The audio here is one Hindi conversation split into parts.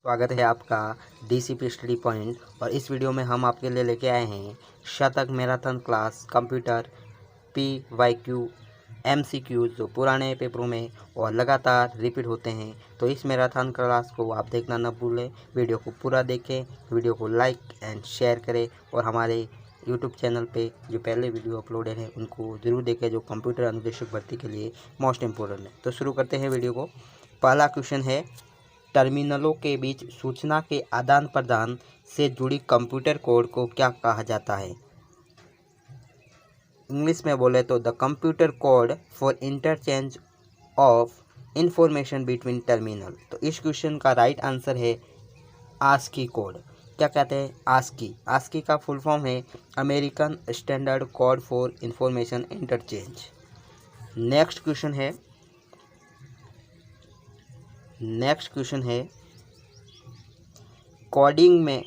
स्वागत है आपका DCP स्टडी पॉइंट। और इस वीडियो में हम आपके लिए लेके आए हैं शतक marathon class computer PYQ MCQ जो पुराने पेपरों में और लगातार रिपीट होते हैं। तो इस मैराथन क्लास को आप देखना न भूलें, वीडियो को पूरा देखें, वीडियो को लाइक एंड शेयर करें और हमारे यूट्यूब चैनल पे जो पहले वीडियो अपलोडेड है उनको ज़रूर देखें, जो कंप्यूटर अनुदेशक भर्ती के लिए मोस्ट इम्पोर्टेंट है। तो शुरू करते हैं वीडियो को। पहला क्वेश्चन है, टर्मिनलों के बीच सूचना के आदान प्रदान से जुड़ी कंप्यूटर कोड को क्या कहा जाता है? इंग्लिश में बोले तो the computer code for interchange of information between terminal. तो इस क्वेश्चन का राइट आंसर है आस्की कोड। क्या कहते हैं? आस्की। आस्की का फुल फॉर्म है American standard code for information interchange. Next question है कोडिंग में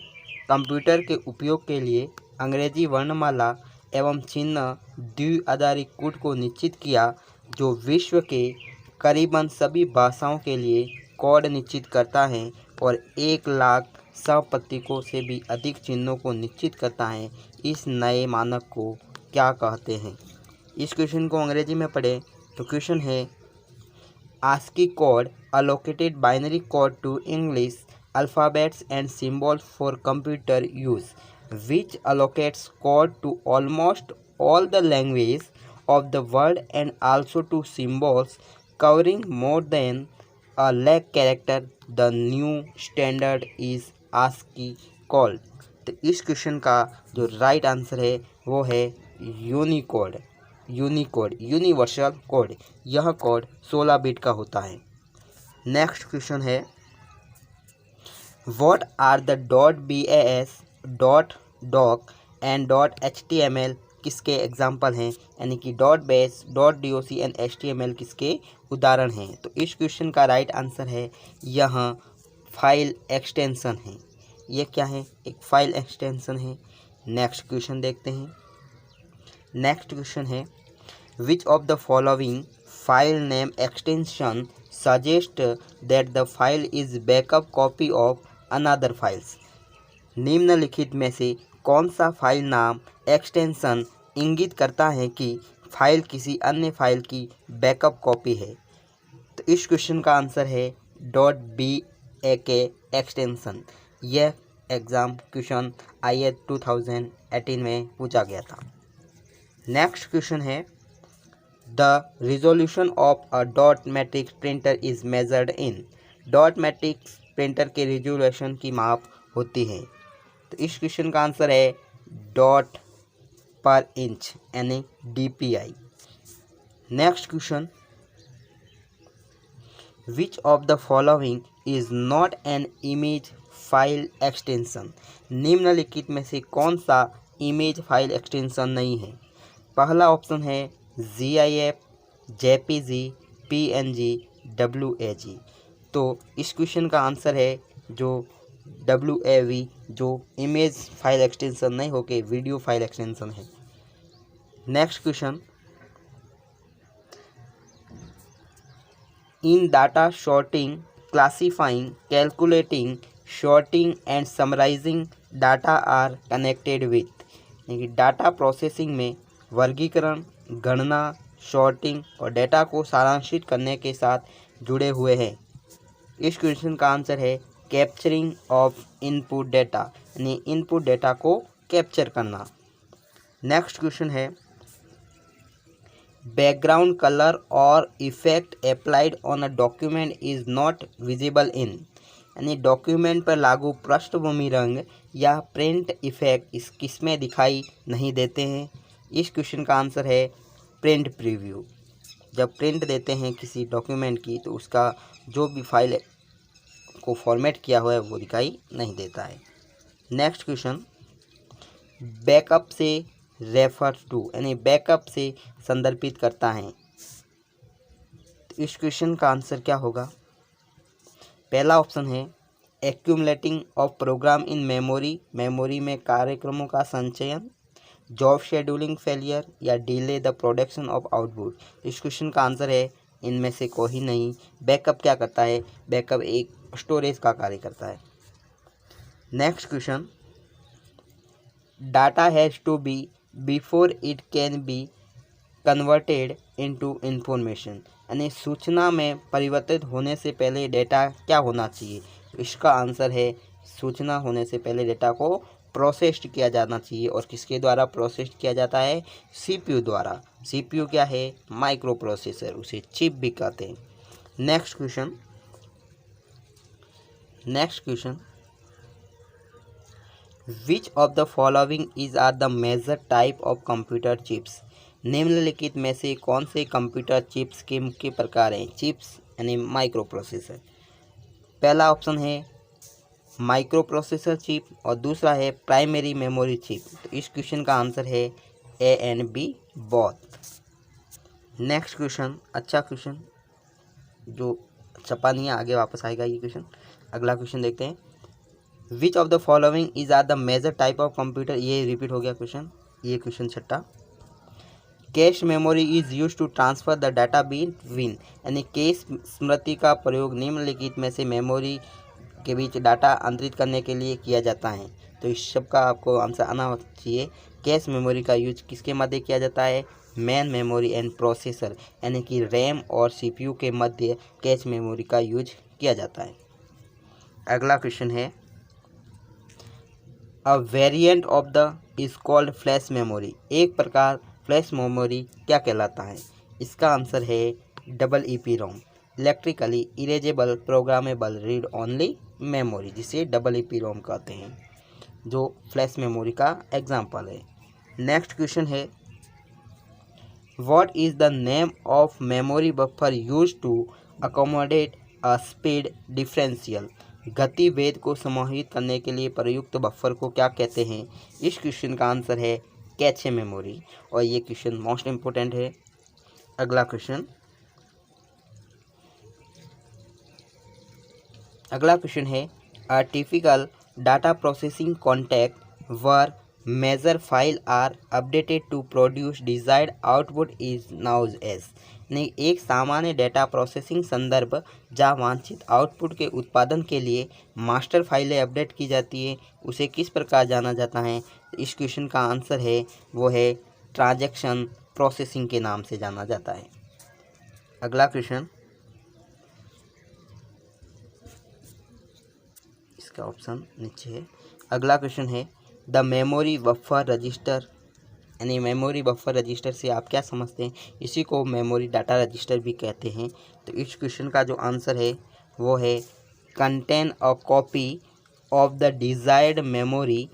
कंप्यूटर के उपयोग के लिए अंग्रेजी वर्णमाला एवं चिन्ह द्विआधारी कोड को निश्चित किया, जो विश्व के करीबन सभी भाषाओं के लिए कोड निश्चित करता है और 1,00,000 प्रतीकों से भी अधिक चिन्हों को निश्चित करता है। इस नए मानक को क्या कहते हैं? इस क्वेश्चन को अंग्रेजी में पढ़ें तो क्वेश्चन है, ASCII code allocated binary code to English alphabets and symbols for computer use, which allocates code to almost all the languages of the world and also to symbols covering more than 1,00,000 character. The new standard is ASCII code। तो इस क्वेश्चन का जो राइट आंसर है वो है यूनिकोड। Universal code. यह कोड 16 बिट का होता है। नेक्स्ट क्वेश्चन है, what are the .bas, .doc and .html किसके एग्जाम्पल हैं? यानी कि .base, .doc एंड HTML किसके उदाहरण हैं? तो इस क्वेश्चन का राइट आंसर है यह फाइल एक्सटेंशन है। ये क्या है? एक फाइल एक्सटेंशन है। नेक्स्ट क्वेश्चन देखते हैं। नेक्स्ट क्वेश्चन है, which of the following file name extension suggest that the file is backup copy of another files. निम्नलिखित में से कौन सा फाइल नाम एक्सटेंशन इंगित करता है कि फाइल किसी अन्य फाइल की बैकअप कॉपी है? तो इस क्वेश्चन का आंसर है .bak एक्सटेंशन। यह एग्ज़ाम क्वेश्चन IAS 2018 में पूछा गया था। नेक्स्ट क्वेश्चन है, the resolution of a dot matrix printer is measured in. Dot matrix printer के रिजोल्यूशन की माप होती है। तो इस क्वेश्चन का आंसर है डॉट पर इंच यानी DPI। Next question, which of the following is not an image file extension. निम्नलिखित में से कौन सा इमेज फाइल एक्सटेंशन नहीं है? पहला ऑप्शन है GIF, JPG, PNG, WAG। तो इस क्वेश्चन का आंसर है जो WAV, जो इमेज फाइल एक्सटेंशन नहीं होके वीडियो फाइल एक्सटेंशन है। Next question, in data sorting, classifying, calculating, sorting and summarizing data are connected with. यानी डाटा प्रोसेसिंग में वर्गीकरण, गणना, शॉर्टिंग और डेटा को सारांशित करने के साथ जुड़े हुए हैं। इस क्वेश्चन का आंसर है कैप्चरिंग ऑफ इनपुट डेटा, यानी इनपुट डेटा को कैप्चर करना। नेक्स्ट क्वेश्चन है, बैकग्राउंड कलर और effect applied on a document is not visible in. यानी डॉक्यूमेंट पर लागू पृष्ठभूमि रंग या प्रिंट इफेक्ट इस किसमें दिखाई नहीं देते हैं? इस क्वेश्चन का आंसर है प्रिंट प्रीव्यू। जब प्रिंट देते हैं किसी डॉक्यूमेंट की तो उसका जो भी फाइल को फॉर्मेट किया हुआ है वो दिखाई नहीं देता है। नेक्स्ट क्वेश्चन, बैकअप से रेफर टू, यानी बैकअप से संदर्भित करता है। तो इस क्वेश्चन का आंसर क्या होगा? पहला ऑप्शन है accumulating of program in memory, memory में कार्यक्रमों का संचयन, जॉब शेड्यूलिंग फेलियर या delay the production of output. इस क्वेश्चन का आंसर है इनमें से कोई नहीं। बैकअप क्या करता है? बैकअप एक स्टोरेज का कार्य करता है। Next question, data has to be before it can be converted into information, यानी सूचना में परिवर्तित होने से पहले डेटा क्या होना चाहिए? इसका आंसर है सूचना होने से पहले डेटा को प्रोसेस्ड किया जाना चाहिए। और किसके द्वारा प्रोसेस्ड किया जाता है? सीपीयू द्वारा। सीपीयू क्या है? माइक्रो प्रोसेसर, उसे चिप भी कहते हैं। Next question, which of the following is are the major type of computer chips? निम्नलिखित में से कौन से कंप्यूटर चिप्स के मुख्य प्रकार हैं? चिप्स यानी माइक्रो प्रोसेसर। पहला ऑप्शन है माइक्रो प्रोसेसर चिप और दूसरा है प्राइमरी मेमोरी चिप। तो इस क्वेश्चन का आंसर है A and B both. Next question, अच्छा क्वेश्चन जो छपा नहीं है, आगे वापस आएगा ये क्वेश्चन। अगला क्वेश्चन देखते हैं, which of the following is are the major type of computer? ये रिपीट हो गया क्वेश्चन, ये क्वेश्चन छठा। Cache memory is use to transfer the data between, यानी कैश स्मृति का प्रयोग निम्नलिखित में से मेमोरी के बीच डाटा अंतरित करने के लिए किया जाता है। तो इस सब का आपको आंसर आना चाहिए। कैश मेमोरी का यूज किसके मध्य किया जाता है? मेन मेमोरी एंड प्रोसेसर, यानी कि रैम और सीपीयू के मध्य कैश मेमोरी का यूज किया जाता है। अगला क्वेश्चन है, अ variant of the is called flash memory. एक प्रकार फ्लैश मेमोरी क्या कहलाता है? इसका आंसर है double EP ROM, electrically erasable programmable read only memory, जिसे डबल ईपी रोम कहते हैं, जो फ्लैश मेमोरी का एग्जाम्पल है। नेक्स्ट क्वेश्चन है, what is the name of memory buffer use to accommodate a speed differential? गति भेद को समाहित करने के लिए प्रयुक्त बफर को क्या कहते हैं? इस क्वेश्चन का आंसर है कैचे मेमोरी, और ये क्वेश्चन मोस्ट इम्पोर्टेंट है। अगला क्वेश्चन है, a typical data processing contact where major file are updated to produce desired output is knows as, नहीं एक सामान्य डेटा प्रोसेसिंग संदर्भ जहाँ वांछित आउटपुट के उत्पादन के लिए मास्टर फाइलें अपडेट की जाती है, उसे किस प्रकार जाना जाता है? इस क्वेश्चन का आंसर है वो है ट्रांजैक्शन प्रोसेसिंग के नाम से जाना जाता है। अगला क्वेश्चन, इसका ऑप्शन नीचे है। अगला क्वेश्चन है, द मेमोरी बफर रजिस्टर, यानी मेमोरी बफर रजिस्टर से आप क्या समझते हैं? इसी को मेमोरी डाटा रजिस्टर भी कहते हैं। तो इस क्वेश्चन का जो आंसर है वो है contain a copy of the desired memory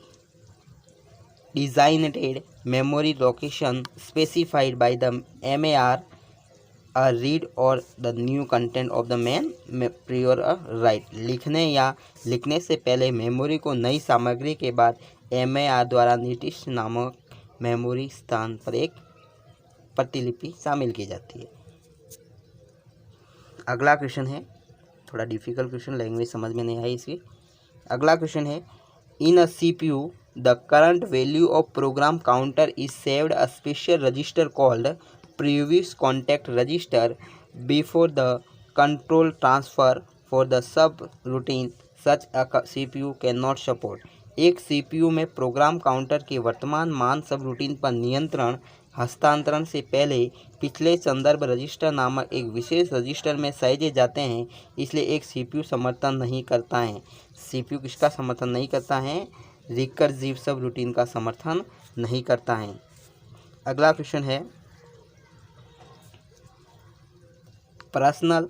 designated memory location specified by the MAR, a read or the new content of the main prior a write। लिखने या लिखने से पहले मेमोरी को नई सामग्री के बाद MAR द्वारा निर्दिष्ट नामक मेमोरी स्थान पर एक प्रतिलिपि शामिल की जाती है। अगला क्वेश्चन है, थोड़ा डिफिकल्ट क्वेश्चन, लैंग्वेज समझ में नहीं आई इसकी। अगला क्वेश्चन है, इन अ CPU the current value of program counter is saved a special register called previous contact register before the control transfer for the subroutine such a CPU cannot support। एक CPU में प्रोग्राम काउंटर के वर्तमान मान सब रूटीन पर नियंत्रण हस्तांतरण से पहले पिछले संदर्भ रजिस्टर नामक एक विशेष रजिस्टर में सहेजे जाते हैं, इसलिए एक CPU समर्थन नहीं करता है। CPU किसका समर्थन नहीं करता है? रिकर्सिव सब रूटीन का समर्थन नहीं करता है। अगला क्वेश्चन है, personnel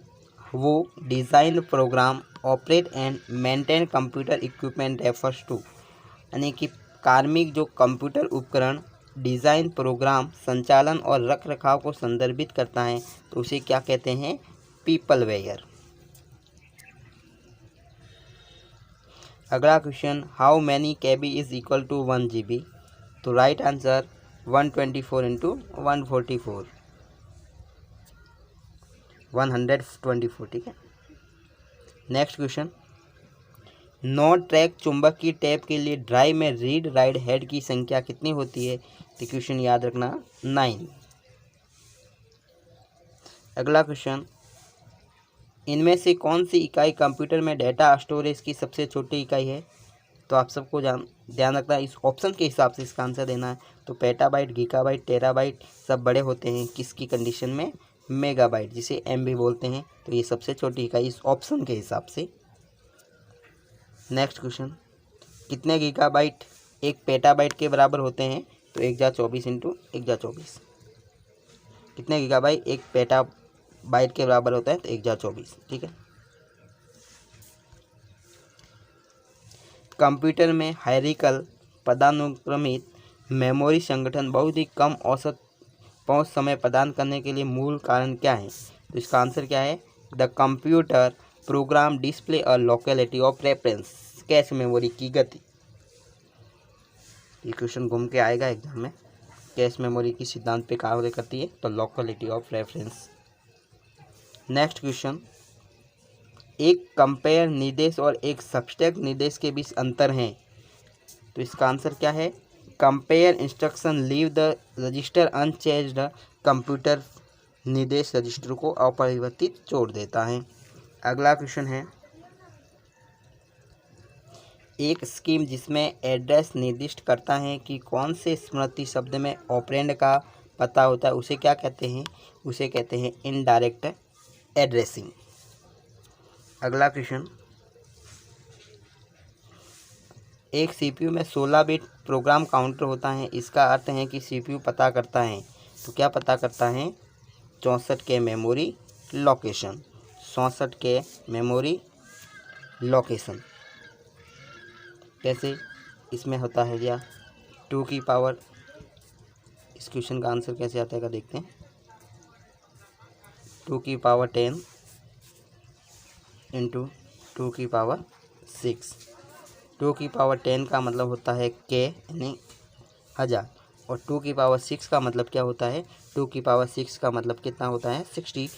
who design program operate and maintain computer equipment refers to, यानी कि कार्मिक जो कंप्यूटर उपकरण डिज़ाइन प्रोग्राम संचालन और रख रखाव को संदर्भित करता है, तो उसे क्या कहते हैं? पीपलवेयर। अगला question, how many KB is equal to 1 GB? तो राइट आंसर 124 इंटू 144, 124, ठीक है। नेक्स्ट क्वेश्चन, नोट ट्रैक चुंबक की टैप के लिए ड्राइव में रीड राइट हेड की संख्या कितनी होती है? तो क्वेश्चन याद रखना 9। अगला क्वेश्चन, इनमें से कौन सी इकाई कंप्यूटर में डेटा स्टोरेज की सबसे छोटी इकाई है? तो आप सबको ध्यान रखना है, इस ऑप्शन के हिसाब से इसका आंसर देना है। तो पेटाबाइट, गीगाबाइट, टेराबाइट सब बड़े होते हैं किसकी कंडीशन में? मेगाबाइट, जिसे MB बोलते हैं। तो ये सबसे छोटी इकाई इस ऑप्शन के हिसाब से। नेक्स्ट क्वेश्चन, कितने गीगाबाइट एक पेटाबाइट के बराबर होते हैं? तो 1024 इंटू 1024। कितने गीगाबाइट एक पेटाबाइट के बराबर होता है? तो 1024। ठीक है। कंप्यूटर में हायरार्किकल पदानुक्रमित मेमोरी संगठन बहुत ही कम औसत पहुंच समय प्रदान करने के लिए मूल कारण क्या है? तो इसका आंसर क्या है? The computer program display a locality of reference cache memory की गति। ये क्वेश्चन घूम के आएगा एग्जाम में। कैश मेमोरी की सिद्धांत पे कार्य करती है? तो locality of reference. Next question, एक कंपेयर निर्देश और एक सब्सट्रैक्ट निर्देश के बीच अंतर है। तो इसका आंसर क्या है? Compare instruction leave the register unchanged, computer निर्देश रजिस्टर को अपरिवर्तित छोड़ देता है। अगला क्वेश्चन है, एक स्कीम जिसमें एड्रेस निर्दिष्ट करता है कि कौन से स्मृति शब्द में ऑपरेंड का पता होता है, उसे क्या कहते हैं? उसे कहते हैं इनडायरेक्ट एड्रेसिंग। अगला क्वेश्चन, एक CPU में 16 बिट प्रोग्राम काउंटर होता है, इसका अर्थ है कि CPU पता करता है। तो क्या पता करता है? 64 के मेमोरी लोकेशन। 64 के मेमोरी लोकेशन कैसे इसमें होता है या 2 की पावर, इस क्वेश्चन का आंसर कैसे आता है देखते हैं। 2 की पावर 10 इंटू 2 की पावर 6। 2 की पावर 10 का मतलब होता है के यानी 1000, और 2 की पावर 6 का मतलब क्या होता है? 2 की पावर 6 का मतलब कितना होता है? 64,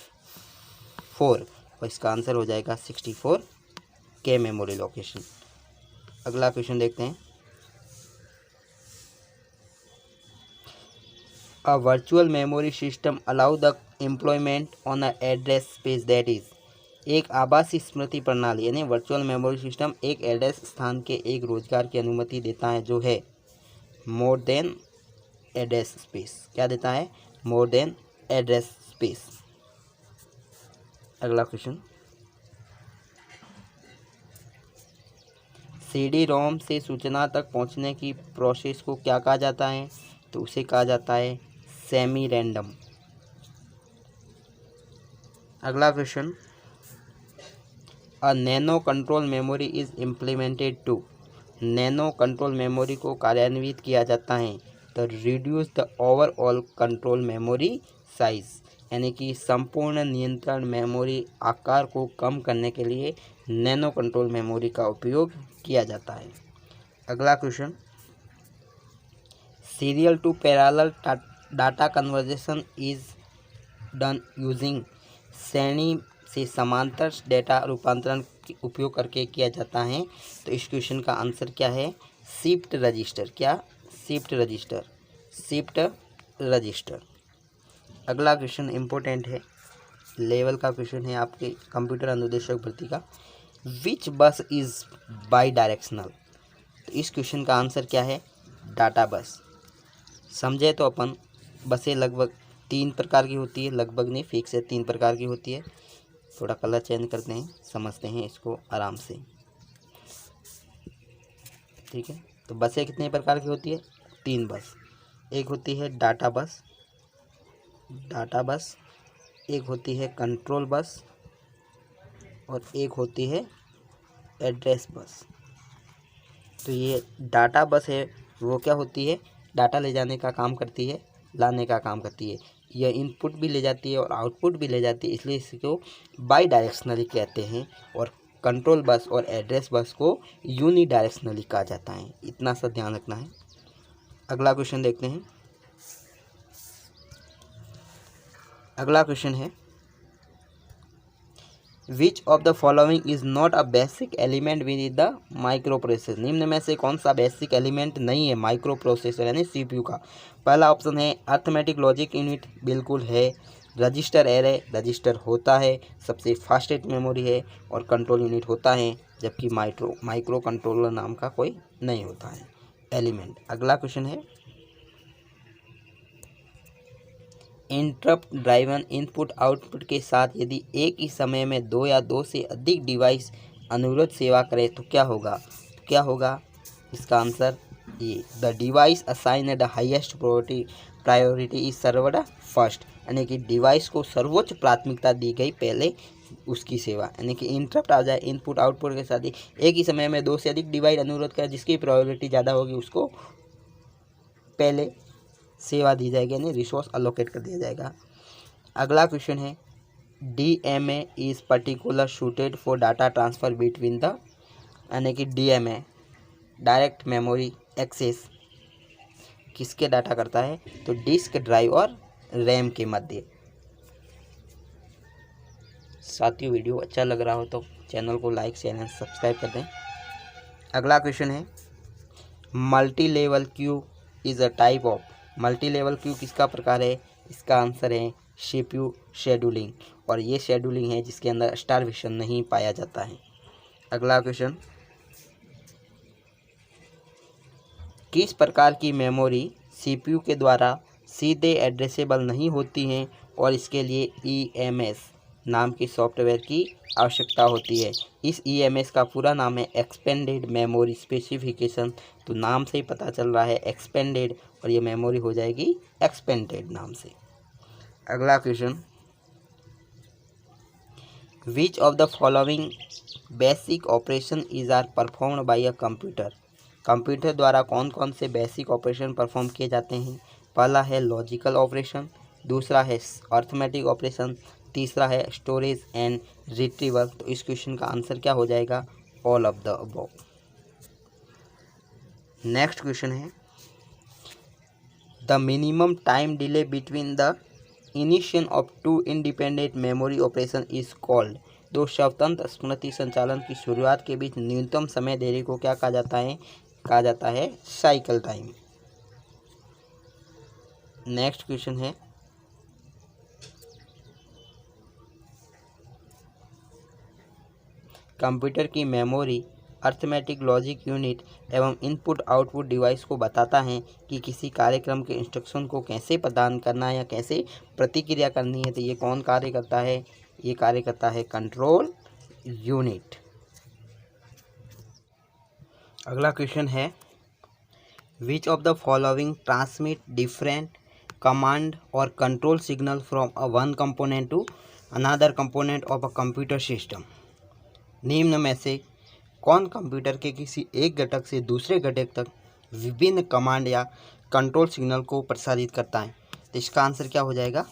और इसका आंसर हो जाएगा 64 के मेमोरी लोकेशन। अगला क्वेश्चन देखते हैं, a virtual memory system allow the employment on a address space that is. एक आभासी स्मृति प्रणाली यानी वर्चुअल मेमोरी सिस्टम एक एड्रेस स्थान के एक रोजगार की अनुमति देता है जो है मोर देन एड्रेस स्पेस। क्या देता है? More than address space. अगला क्वेश्चन, CD-ROM से सूचना तक पहुंचने की प्रोसेस को क्या कहा जाता है? तो उसे कहा जाता है सेमी रैंडम। अगला question, a nano control memory is implemented to. Nano control memory को कार्यान्वित किया जाता है to reduce the overall control memory size, यानी कि संपूर्ण नियंत्रण मेमोरी आकार को कम करने के लिए नैनो कंट्रोल मेमोरी का उपयोग किया जाता है। अगला question, serial to parallel data conversion is done using. श्रेणी से समांतर डेटा रूपांतरण उपयोग करके किया जाता है। तो इस क्वेश्चन का आंसर क्या है? Shift register. क्या? Shift register. Shift register. अगला क्वेश्चन इम्पोर्टेंट है, लेवल का क्वेश्चन है आपके कंप्यूटर अनुदेशक भर्ती का। विच बस इज बाई डायरेक्शनल। तो इस क्वेश्चन का आंसर क्या है? डाटा बस। समझे तो अपन बसें लगभग 3 प्रकार की होती है, लगभग नहीं फिक्स है, 3 प्रकार की होती है। थोड़ा कलर चेंज करते हैं, समझते हैं इसको आराम से। ठीक है, तो बसें कितने प्रकार की होती है? 3 बस। एक होती है डाटा बस, एक होती है कंट्रोल बस, और एक होती है एड्रेस बस। तो ये डाटा बस है, वो क्या होती है? डाटा ले जाने का काम करती है, लाने का काम करती है। यह इनपुट भी ले जाती है और आउटपुट भी ले जाती है, इसलिए इसको बाई डायरेक्शनली कहते हैं। और कंट्रोल बस और एड्रेस बस को यूनी डायरेक्शनली कहा जाता है। इतना सा ध्यान रखना है। अगला क्वेश्चन देखते हैं। अगला क्वेश्चन है, which of the following is not a basic element with the micro processor. निम्न में से कौन सा बेसिक एलिमेंट नहीं है माइक्रो प्रोसेसर यानी CPU का? पहला ऑप्शन है अर्थमेटिक लॉजिक यूनिट, बिल्कुल है। रजिस्टर एरे रजिस्टर होता है, सबसे फास्टेस्ट मेमोरी है, और कंट्रोल यूनिट होता है, जबकि माइक्रो कंट्रोलर नाम का कोई नहीं होता है एलिमेंट। अगला क्वेश्चन है, इंटरप्ट ड्राइवन इनपुट आउटपुट के साथ यदि एक ही समय में दो या दो से अधिक डिवाइस अनुरोध सेवा करे तो क्या होगा? इसका आंसर ये, the device assign the highest priority is served first, यानी कि डिवाइस को सर्वोच्च प्राथमिकता दी गई पहले उसकी सेवा। यानी कि इंटरप्ट आ जाए इनपुट आउटपुट के साथ ही एक ही समय में दो से अधिक डिवाइस अनुरोध करे, जिसकी प्रायोरिटी ज़्यादा होगी उसको पहले सेवा दी जाएगी, यानी रिसोर्स अलोकेट कर दिया जाएगा। अगला क्वेश्चन है, DMA is particular suited for data transfer between the, यानी कि DMA डायरेक्ट मेमोरी एक्सेस किसके डाटा करता है? तो डिस्क ड्राइव और रैम के मध्य। साथियों, वीडियो अच्छा लग रहा हो तो चैनल को लाइक शेयर एंड सब्सक्राइब कर दें। अगला क्वेश्चन है, multi level Q is a type of, multi level Q किसका प्रकार है? इसका आंसर है CPU शेड्यूलिंग, और ये शेड्यूलिंग है जिसके अंदर स्टारवेशन नहीं पाया जाता है। अगला क्वेश्चन, किस प्रकार की मेमोरी CPU के द्वारा सीधे एड्रेसेबल नहीं होती हैं और इसके लिए EMS नाम की सॉफ्टवेयर की आवश्यकता होती है? इस EMS का पूरा नाम है एक्सपेंडेड मेमोरी स्पेसिफिकेशन, तो नाम से ही पता चल रहा है एक्सपेंडेड, और ये मेमोरी हो जाएगी एक्सपेंडेड नाम से। अगला question, which of the following basic operation is are performed by a computer? Computer द्वारा कौन कौन से बेसिक ऑपरेशन परफॉर्म किए जाते हैं? पहला है लॉजिकल ऑपरेशन, दूसरा है अर्थमेटिक ऑपरेशन, तीसरा है स्टोरेज एंड रिट्रीवल। तो इस क्वेश्चन का आंसर क्या हो जाएगा? All of the above. Next question है, the minimum time delay between the initial of two independent memory operation is called. दो स्वतंत्र स्मृति संचालन की शुरुआत के बीच न्यूनतम समय देरी को क्या कहा जाता है? कहा जाता है साइकिल टाइम। नेक्स्ट क्वेश्चन है, कंप्यूटर की मेमोरी अर्थमेटिक लॉजिक यूनिट एवं इनपुट आउटपुट डिवाइस को बताता है कि किसी कार्यक्रम के इंस्ट्रक्शन को कैसे प्रदान करना है या कैसे प्रतिक्रिया करनी है। तो ये कौन कार्य करता है? ये कार्य करता है कंट्रोल यूनिट। अगला क्वेश्चन है, which of the following transmit different command और control signal from a one component to another component of a computer system? निम्न में से कौन कंप्यूटर के किसी एक घटक से दूसरे घटक तक विभिन्न कमांड या कंट्रोल सिग्नल को प्रसारित करता है? तो इसका आंसर क्या हो जाएगा?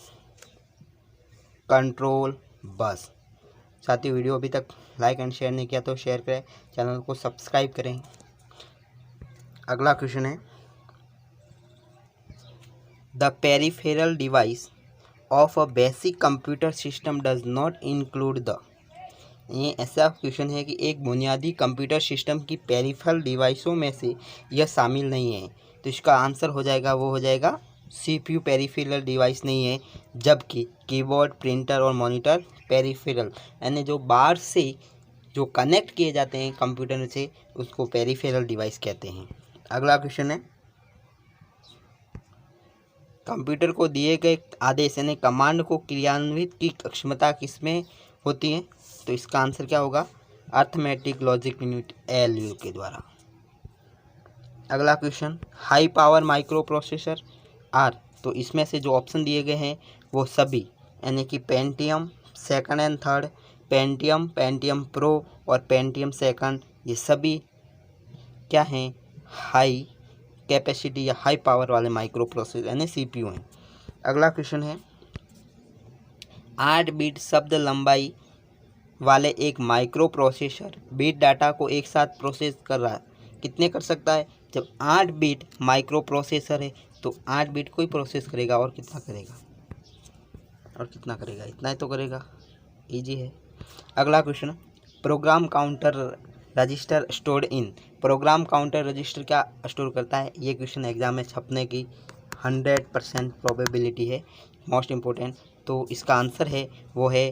Control bus. साथियों, वीडियो अभी तक लाइक एंड शेयर नहीं किया तो शेयर करें, चैनल को सब्सक्राइब करें। अगला क्वेश्चन है, the peripheral device of a basic computer system does not include the. ये ऐसा क्वेश्चन है कि एक बुनियादी कंप्यूटर सिस्टम की पेरिफेरल डिवाइसों में से यह शामिल नहीं है। तो इसका आंसर हो जाएगा, वो हो जाएगा CPU पेरिफेरल डिवाइस नहीं है, जबकि कीबोर्ड, प्रिंटर और मॉनिटर पेरिफेरल, यानी जो बाहर से जो कनेक्ट किए जाते हैं कंप्यूटर से, उसको पेरिफेरल डिवाइस कहते हैं। अगला क्वेश्चन है, कंप्यूटर को दिए गए आदेश यानी कमांड को क्रियान्वित की क्षमता किसमें होती है? तो इसका आंसर क्या होगा? अर्थमेटिक लॉजिक यूनिट ALU के द्वारा। अगला question, high power micro processor are. तो इसमें से जो ऑप्शन दिए गए हैं वो सभी, यानी कि Pentium second and third, Pentium pro और पेंटियम सेकंड, ये सभी क्या हैं? हाई कैपेसिटी या हाई पावर वाले माइक्रो प्रोसेसर यानी CPU हैं। अगला क्वेश्चन है, 8 बिट शब्द लंबाई वाले एक माइक्रो प्रोसेसर बिट डाटा को एक साथ प्रोसेस कर रहा है, कितने कर सकता है? जब 8 बिट माइक्रो प्रोसेसर है तो 8 बिट को ही प्रोसेस करेगा, और कितना करेगा? इतना ही तो करेगा, इजी है। अगला question, program counter register stored in. Program counter register क्या स्टोर करता है? ये क्वेश्चन एग्जाम में छपने की 100% प्रोबेबिलिटी है, मोस्ट इम्पोर्टेंट। तो इसका आंसर है वो है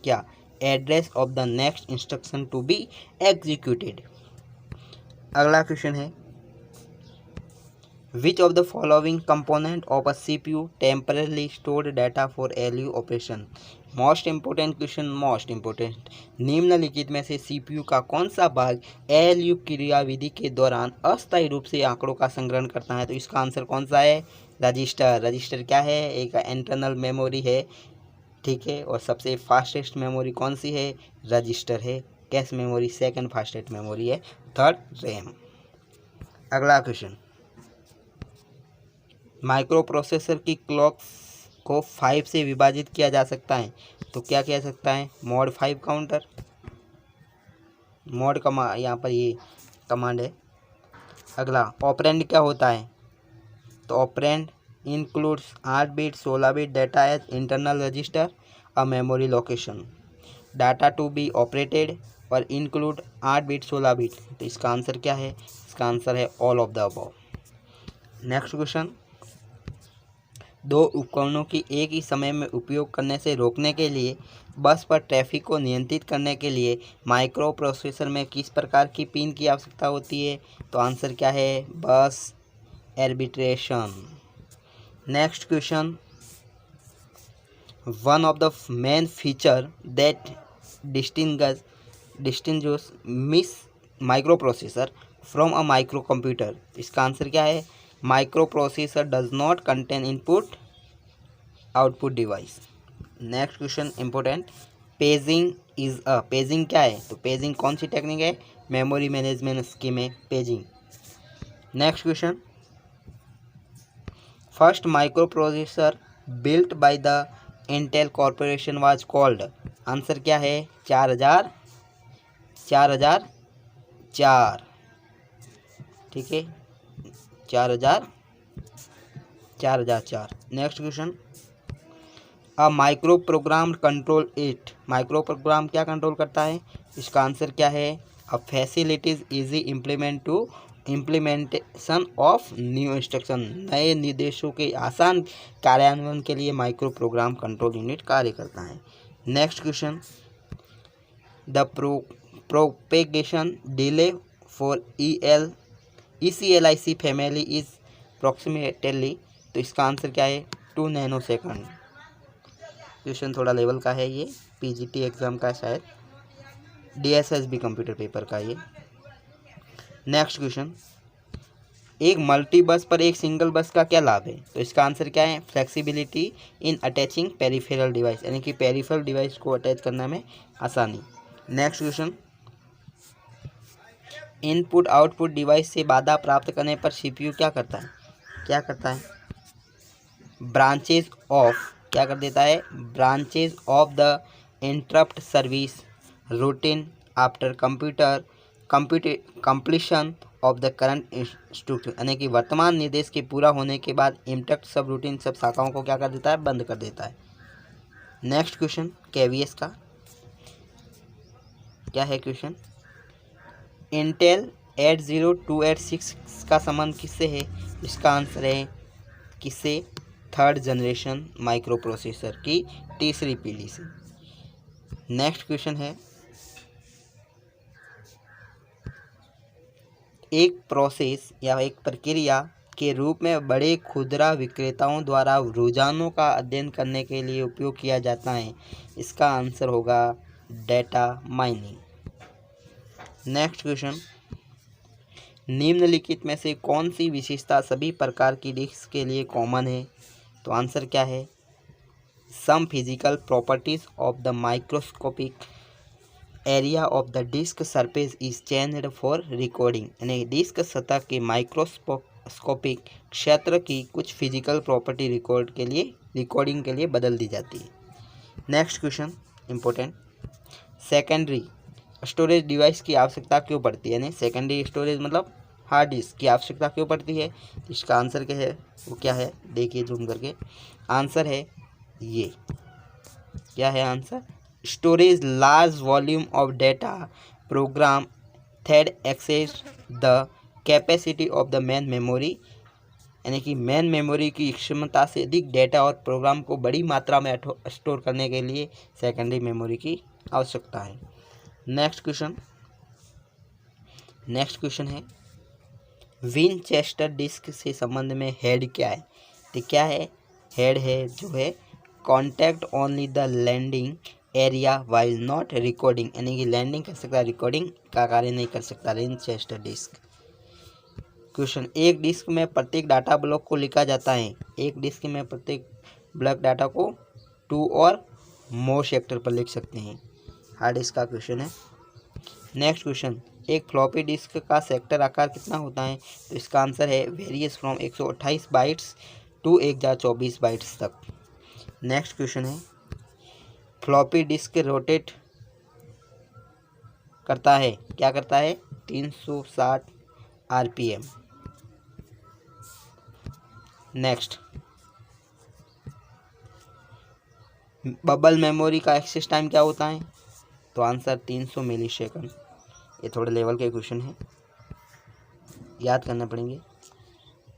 क्या, address of the next instruction to be executed. अगला क्वेश्चन है, which of the following component of a CPU temporarily stored data for ALU operation. Most important question, most important. निम्नलिखित में से CPU का कौन सा भाग ALU क्रियाविधि के दौरान अस्थायी रूप से आंकड़ों का संग्रहण करता है? तो इसका आंसर कौन सा है, रजिस्टर। रजिस्टर क्या है, एक इंटरनल मेमोरी है, ठीक है। और सबसे फास्टेस्ट मेमोरी कौन सी है, रजिस्टर है। Cache memory second fastest memory है, थर्ड रैम। अगला क्वेश्चन, माइक्रो प्रोसेसर की क्लॉक को 5 से विभाजित किया जा सकता है, तो क्या किया सकता है, मॉड 5 काउंटर। मॉड कमांड, यहाँ पर ये कमांड है। अगला, ऑपरेंड क्या होता है, तो operand includes 8 bit 16 bit data as internal register a memory location, data to be operated और इंक्लूड 8 बिट 16 बिट। तो इसका आंसर क्या है, इसका आंसर है all of the above. Next question, दो उपकरणों की एक ही समय में उपयोग करने से रोकने के लिए बस पर ट्रैफिक को नियंत्रित करने के लिए माइक्रो प्रोसेसर में किस प्रकार की पिन की आवश्यकता होती है? तो आंसर क्या है, बस arbitration. Next question, one of the main feature that distinguish miss micro processor from a micro computer. इसका आंसर क्या है, micro processor does not contain input output device. Next question important, paging is a, paging क्या है, तो पेजिंग कौन सी टेक्निक है, मेमोरी मैनेजमेंट स्कीम है paging. Next question, first micro processor built by the Intel corporation was called. Answer क्या है, 4004, ठीक है, 4004। Next question, a micro program control it. Micro program क्या कंट्रोल करता है, इसका आंसर क्या है, a facilities easy implementation of new instruction. नए निर्देशों के आसान कार्यान्वयन के लिए माइक्रो प्रोग्राम कंट्रोल यूनिट कार्य करता है। Next question, the propagation delay for ECLIC family is approximately. तो इसका आंसर क्या है, 2 नैनोसेकंड। क्वेश्चन थोड़ा लेवल का है, ये PGT एग्जाम का, शायद DSSB कंप्यूटर पेपर का ये। नेक्स्ट क्वेश्चन, एक मल्टी बस पर एक सिंगल बस का क्या लाभ है? तो इसका आंसर क्या है, फ्लेक्सिबिलिटी इन अटैचिंग पेरिफेरल डिवाइस, यानी कि पेरिफेरल डिवाइस को अटैच करने में आसानी। Next question, input output device से बाधा प्राप्त करने पर CPU क्या करता है, ब्रांचेज ऑफ, क्या कर देता है, branches of the interrupt service routine after completion of the current instruction, यानी कि वर्तमान निर्देश के पूरा होने के बाद इंटरप्ट सब रूटीन सब शाखाओं को क्या कर देता है, बंद कर देता है। नेक्स्ट क्वेश्चन, KVS का क्या है क्वेश्चन, इंटेल 80286 का संबंध किससे है? इसका आंसर है किससे, थर्ड जनरेशन माइक्रो प्रोसेसर की तीसरी पीढ़ी से। नेक्स्ट क्वेश्चन है, एक प्रोसेस या एक प्रक्रिया के रूप में बड़े खुदरा विक्रेताओं द्वारा रुझानों का अध्ययन करने के लिए उपयोग किया जाता है। इसका आंसर होगा डेटा माइनिंग। नेक्स्ट क्वेश्चन, निम्नलिखित में से कौन सी विशेषता सभी प्रकार की डिस्क के लिए कॉमन है? तो आंसर क्या है, some physical properties of the microscopic area of the disk surface is changed for recording, यानी डिस्क सतह के माइक्रोस्कोपिक क्षेत्र की कुछ फिजिकल प्रॉपर्टी रिकॉर्डिंग के लिए बदल दी जाती है। Next question important, secondary storage device की आवश्यकता क्यों पड़ती है, यानी सेकेंडरी स्टोरेज मतलब हार्ड डिस्क की आवश्यकता क्यों पड़ती है? इसका आंसर क्या है, वो क्या है, देखिए जूम करके, आंसर है ये, क्या है answer, storage large volume of data program thread access the capacity of the main memory यानी कि मेन मेमोरी की क्षमता से अधिक डेटा और प्रोग्राम को बड़ी मात्रा में स्टोर करने के लिए सेकेंडरी मेमोरी की आवश्यकता है। नेक्स्ट क्वेश्चन है विनचेस्टर डिस्क से संबंध में हेड क्या है? तो क्या है? हेड है जो है contact only the landing area while not recording, यानी कि लैंडिंग कर सकता है, रिकॉर्डिंग का कार्य नहीं कर सकता विनचेस्टर डिस्क। क्वेश्चन, एक डिस्क में प्रत्येक डाटा ब्लॉक को लिखा जाता है, एक डिस्क में प्रत्येक ब्लॉक डाटा को 2 और मोर सेक्टर पर लिख सकते हैं। हार्ड डिस्क का क्वेश्चन है। नेक्स्ट क्वेश्चन, एक फ्लॉपी डिस्क का सेक्टर आकार कितना होता है? तो इसका आंसर है varies from 128 bytes to 1024 bytes तक। नेक्स्ट क्वेश्चन है फ्लॉपी डिस्क रोटेट करता है, क्या करता है? 360 आरपीएम। नेक्स्ट, बबल मेमोरी का एक्सेस टाइम क्या होता है? तो आंसर 300 मिली सेकंड। ये थोड़े लेवल के क्वेश्चन हैं, याद करना पड़ेंगे।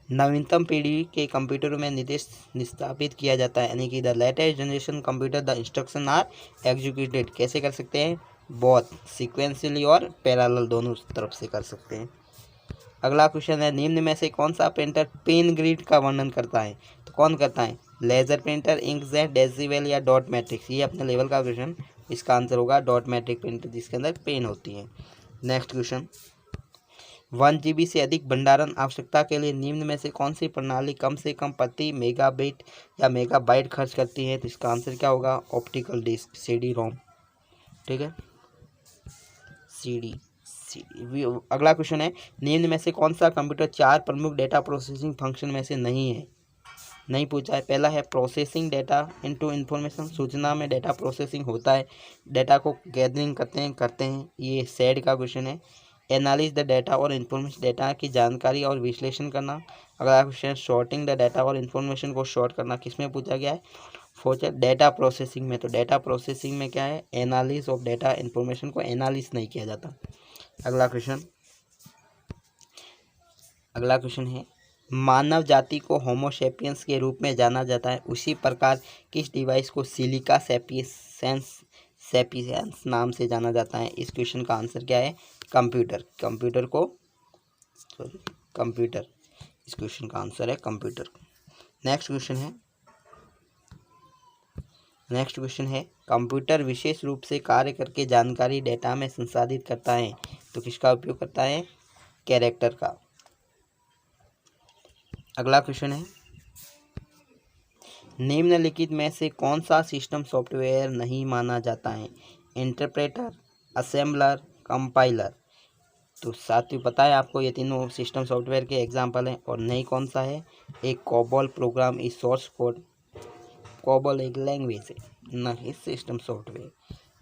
नवीनतम पीढ़ी के कंप्यूटरों में निर्देश निष्पादित किया जाता है, यानी कि the latest generation computer the instruction are executed कैसे कर सकते हैं? बोथ सीक्वेंशियली और पैरेलल दोनों तरफ से कर सकते हैं। अगला क्वेश्चन है निम्न में से कौन सा प्रिंटर पेन ग्रिड का वर्णन करता है? तो कौन करता है? लेजर प्रिंटर, इंकजेट, डेसिबल या डॉट मैट्रिक्स? ये अपने लेवल का क्वेश्चन, इसका आंसर होगा डॉट मैट्रिक प्रिंटर जिसके अंदर पेन होती है। नेक्स्ट क्वेश्चन, 1 GB से अधिक भंडारण आवश्यकता के लिए निम्न में से कौन सी प्रणाली कम से कम प्रति मेगाबिट या मेगाबाइट खर्च करती है? तो इसका आंसर क्या होगा? ऑप्टिकल डिस्क, CD रोम। ठीक है, CD। अगला क्वेश्चन है निम्न में से कौन सा कंप्यूटर 4 प्रमुख डेटा प्रोसेसिंग फंक्शन में से नहीं है? नहीं पूछा है। पहला है प्रोसेसिंग डेटा इनटू इन्फॉर्मेशन, सूचना में डेटा प्रोसेसिंग होता है, डेटा को गैदरिंग करते हैं, ये सेड का क्वेश्चन है। एनालिज द डेटा और इन्फॉर्मेशन, डेटा की जानकारी और विश्लेषण करना। अगला क्वेश्चन है शॉर्टिंग द डेटा और इन्फॉर्मेशन को शॉर्ट करना, किसमें पूछा गया है? फोर्थ डेटा प्रोसेसिंग में। तो डेटा प्रोसेसिंग में क्या है? एनालिस ऑफ डेटा, इन्फॉर्मेशन को एनालिस नहीं किया जाता। अगला क्वेश्चन है मानव जाति को होमो सैपियंस के रूप में जाना जाता है, उसी प्रकार किस डिवाइस को सिलिका सैपियंस नाम से जाना जाता है? इस क्वेश्चन का आंसर क्या है? कंप्यूटर। इस क्वेश्चन का आंसर है कंप्यूटर। नेक्स्ट क्वेश्चन है कंप्यूटर विशेष रूप से कार्य करके जानकारी डेटा में संसाधित करता है, तो किसका उपयोग करता है? कैरेक्टर का। अगला क्वेश्चन है निम्नलिखित में से कौन सा सिस्टम सॉफ्टवेयर नहीं माना जाता है? Interpreter, assembler, compiler. तो साथियों पता है आपको ये तीनों सिस्टम सॉफ्टवेयर के एग्जांपल हैं, और नहीं कौन सा है? एक COBOL program is source code, COBOL एक लैंग्वेज है, नहीं system software.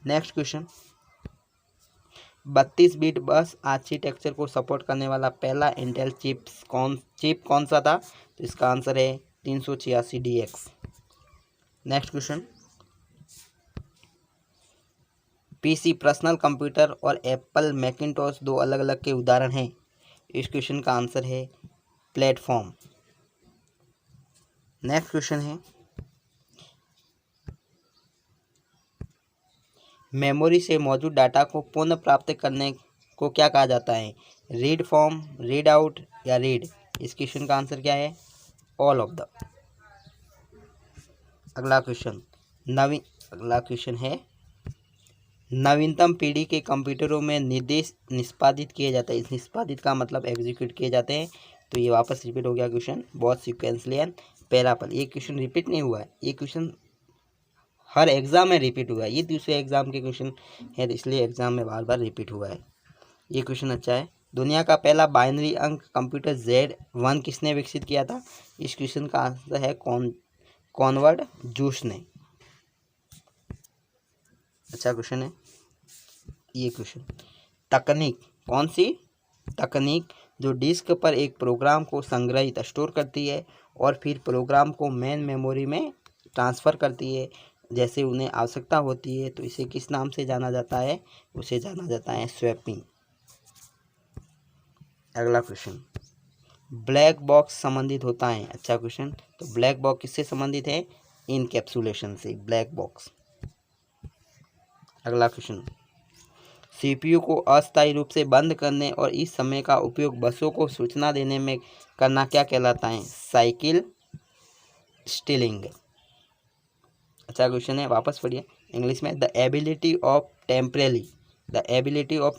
Next question, 32 bit bus architecture को सपोर्ट करने वाला पहला इंटेल चिप कौन सा था? तो इसका आंसर है 386DX। Next question, PC personal computer और एप्पल मैकिंटॉश दो अलग अलग के उदाहरण हैं, इस क्वेश्चन का आंसर है प्लेटफॉर्म। नेक्स्ट क्वेश्चन है मेमोरी से मौजूद डाटा को पुनः प्राप्त करने को क्या कहा जाता है? रीड फॉर्म, रीड आउट या रीड? इस क्वेश्चन का आंसर क्या है? All of the. अगला क्वेश्चन है नवीनतम पीढ़ी के कंप्यूटरों में निर्देश निष्पादित किए जाते हैं, इस निष्पादित का मतलब एग्जीक्यूट किए जाते हैं, तो ये वापस रिपीट हो गया क्वेश्चन, बहुत सीक्वेंसली एंड पैरापल। ये क्वेश्चन रिपीट नहीं हुआ है, ये क्वेश्चन हर एग्जाम में रिपीट हुआ है, ये दूसरे एग्जाम के क्वेश्चन है, इसलिए एग्जाम में बार बार रिपीट हुआ है। ये क्वेश्चन अच्छा है। दुनिया का पहला बाइनरी अंक कंप्यूटर Z1 किसने विकसित किया था? इस क्वेश्चन का आंसर है कॉनवर्ड जूस ने। अच्छा क्वेश्चन है ये क्वेश्चन, तकनीक, कौन सी तकनीक जो डिस्क पर एक प्रोग्राम को संग्रहित स्टोर करती है और फिर प्रोग्राम को मेन मेमोरी में ट्रांसफ़र करती है जैसे उन्हें आवश्यकता होती है, तो इसे किस नाम से जाना जाता है? उसे जाना जाता है स्वैपिंग। अगला क्वेश्चन, ब्लैक बॉक्स संबंधित होता है? अच्छा क्वेश्चन। तो ब्लैक बॉक्स किससे संबंधित है? इनकैप्सुलेशन से, ब्लैक बॉक्स। अगला क्वेश्चन, सीपीयू को अस्थायी रूप से बंद करने और इस समय का उपयोग बसों को सूचना देने में करना क्या कहलाता है? Cycle stealing. अच्छा क्वेश्चन है, वापस पढ़िए इंग्लिश में। The ability of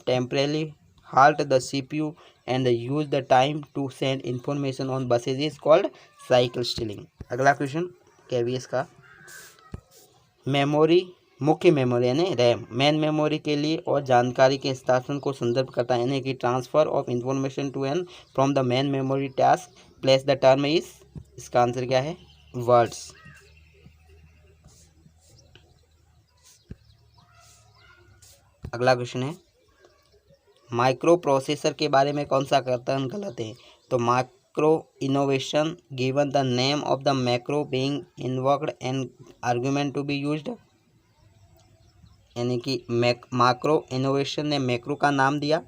temporarily halt the CPU and use the time to send information on buses is called cycle stealing। अगला क्वेश्चन केवीएस का, मेमोरी, मुख्य मेमोरी यानी रैम, मेन मेमोरी के लिए और जानकारी के स्थानांतरण को संदर्भ करता है, यानी कि transfer of information to and from the main memory task. Place the term is, इसका आंसर क्या है? वर्ड्स। अगला क्वेश्चन है, माइक्रो प्रोसेसर के बारे में कौन सा कथन गलत है? तो micro innovation given the name of the macro being invoked and argument to be used, यानी कि माइक्रो इनोवेशन ने मैक्रो का नाम दिया,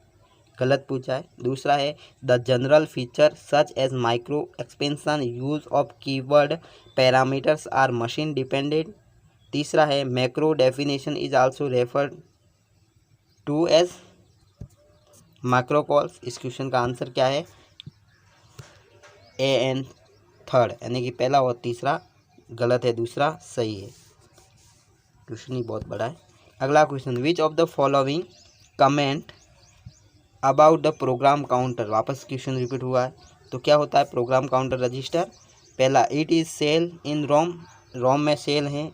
गलत पूछा है। दूसरा है the general feature such as micro expansion use of keyword parameters are machine dependent. तीसरा है macro definition is also referred to as micro calls. इस क्वेश्चन का आंसर क्या है? ए एंड थर्ड, यानी कि पहला और तीसरा गलत है, दूसरा सही है। क्वेश्चन ही बहुत बड़ा है। अगला question, which of the following comment about the program counter. वापस क्वेश्चन रिपीट हुआ है। तो क्या होता है प्रोग्राम काउंटर रजिस्टर? पहला, इट इज सेल इन रोम, रोम में सेल है,